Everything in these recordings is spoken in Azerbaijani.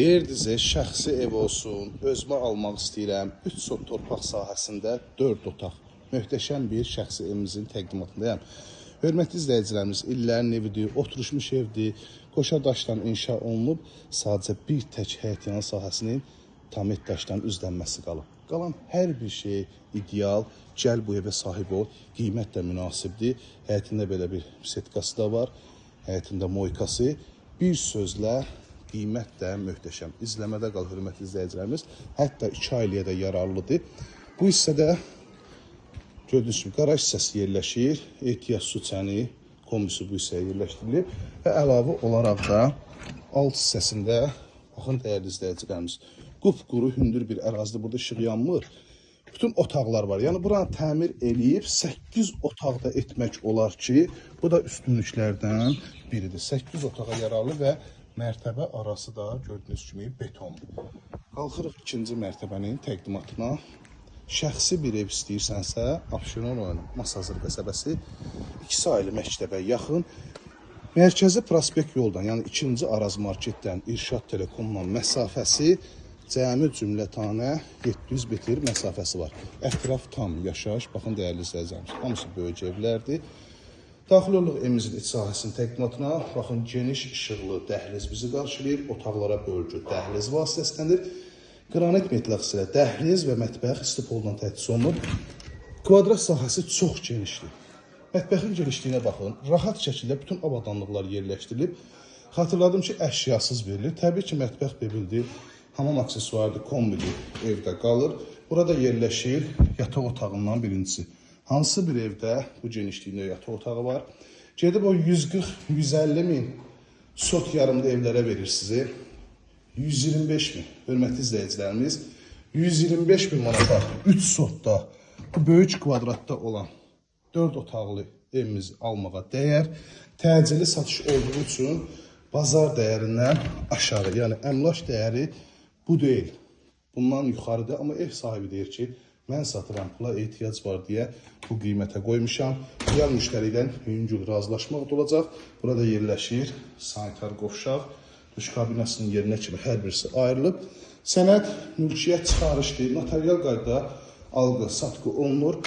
Eğer şəxsi ev olsun, özümə almaq istəyirəm, 3 sot torpaq sahəsində 4 otaq, möhtəşəm bir şəxsi evimizin təqdimatındayım. Hörmətli izləyicilərimiz, illərin evidir, oturuşmuş evdir, qoşa daşdan inşa olunub, sadəcə bir tək həyətyanı sahəsinin tamit daşdan üzlənməsi qalıb. Qalan hər bir şey ideal, gəl bu evə sahib ol, qiymət də münasibdir. Həyətində belə bir setkası da var, həyətində moykası, bir sözlə qiymət də möhtəşəm. İzləmədə qal, hörmətli izləyicilərimiz. Hətta 2 ailəyə də yararlıdır. Bu hissədə gördüyünüz kimi qaraj hissəsi yerləşir. Ehtiyac su çəni kombisi bu hissəyə yerləşdirilib və əlavə olaraq da alt hissəsində baxın dəyərli izləyicilərimiz, qupquru hündür bir ərazidə, burada işıq yanmır. Bütün otaqlar var. Yəni buranı təmir eləyib 8 otaqda etmək olar ki, bu da üstünlüklərdən biridir. 8 otağa yararlı və mərtəbə arası da gördüyünüz kimi betondur. Qalxırıq ikinci mərtəbənin təqdimatına. Şəxsi bir ev istəyirsənsə, Abşeron rayonu Masazır qəsəbəsi 2 saylı məktəbə yaxın, mərkəzi prospekt yoldan, yəni 2-ci Araz marketdən İrşad Telekomla məsafəsi cəmi cümlətanə 700 metr məsafəsi var. Ətraf tam yaşayış, baxın dəyərli izləyicilərimiz, hamısı böyük evlərdir. Daxil oluq evimizin iç sahəsinin təqdimatına, baxın geniş işıqlı dəhliz bizi qarşılayır, otaqlara bölgü dəhliz vasitəsilənir. Qranit metlaxısı ilə dəhliz və mətbəx istipoldan təchiz olunub. Kvadrat sahəsi çox genişdir. Mətbəxin genişliyinə baxın, rahat şəkildə bütün avadanlıqlar yerləşdirilib. Xatırladım ki, əşyasız verilir. Təbii ki, mətbəx bebildir, hamam aksesuardır, kombidir, evdə qalır. Burada yerləşir yataq otağından birincisi. Hansı bir evdə bu genişliyində yataq otağı var? Gedib o 140-150 min sot yarımda evlərə verir sizi. 125 min, hörmətli izləyicilərimiz, 125 min manata 3 sotda, bu böyük kvadratda olan 4 otaqlı evimizi almağa dəyər. Təcili satış olduğu üçün bazar dəyərindən aşağı, yəni əmlak dəyəri bu deyil. Bundan yuxarıdır, amma ev sahibi deyir ki, mən satıram, pula ehtiyac var deyə bu qiymətə qoymuşam. Real müştəri ilə yüngül razılaşmaq da olacaq. Burada yerləşir sanitar qovşaq. Duş kabinasının yerinə kimi hər birisi ayrılıb. Sənəd mülkiyyət çıxarışdır, notarial qaydada alqı, satqı olunur.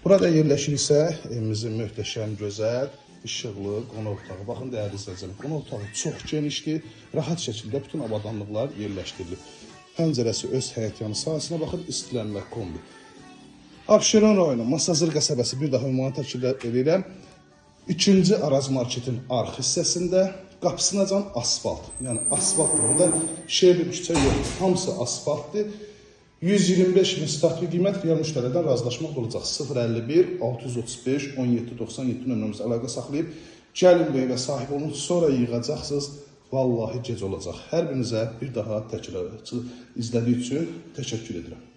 Burada yerləşir isə evimizin möhtəşəm, gözəl, işıqlı qonaq otağı. Baxın dəyərli izləyicilər, qonaq otağı çox genişdir, rahat şəkildə bütün avadanlıqlar yerləşdirilib. Pəncərəsi öz həyətyanı sahəsinə baxın, istilənmə kombi. Abşeron rayonu Masazır qəsəbəsi, bir daha ünvanı təkid edirəm. 2-ci Araz marketin arx hissəsində qapısınacan asfalt. Yəni asfalt burada bir küçə yoxdur. Hamısı asfaltdır. 125 min statvi qiymət real müştəridən razılaşmaq olacaq. 051 635 17 97 nömrəmizə əlaqə saxlayıb gəlin bu evə sahib olun. Sonra yığacaqsınız. Vallahi gec olacaq. Hər birinizə bir daha təkrar izlədiyi üçün təşəkkür edirəm.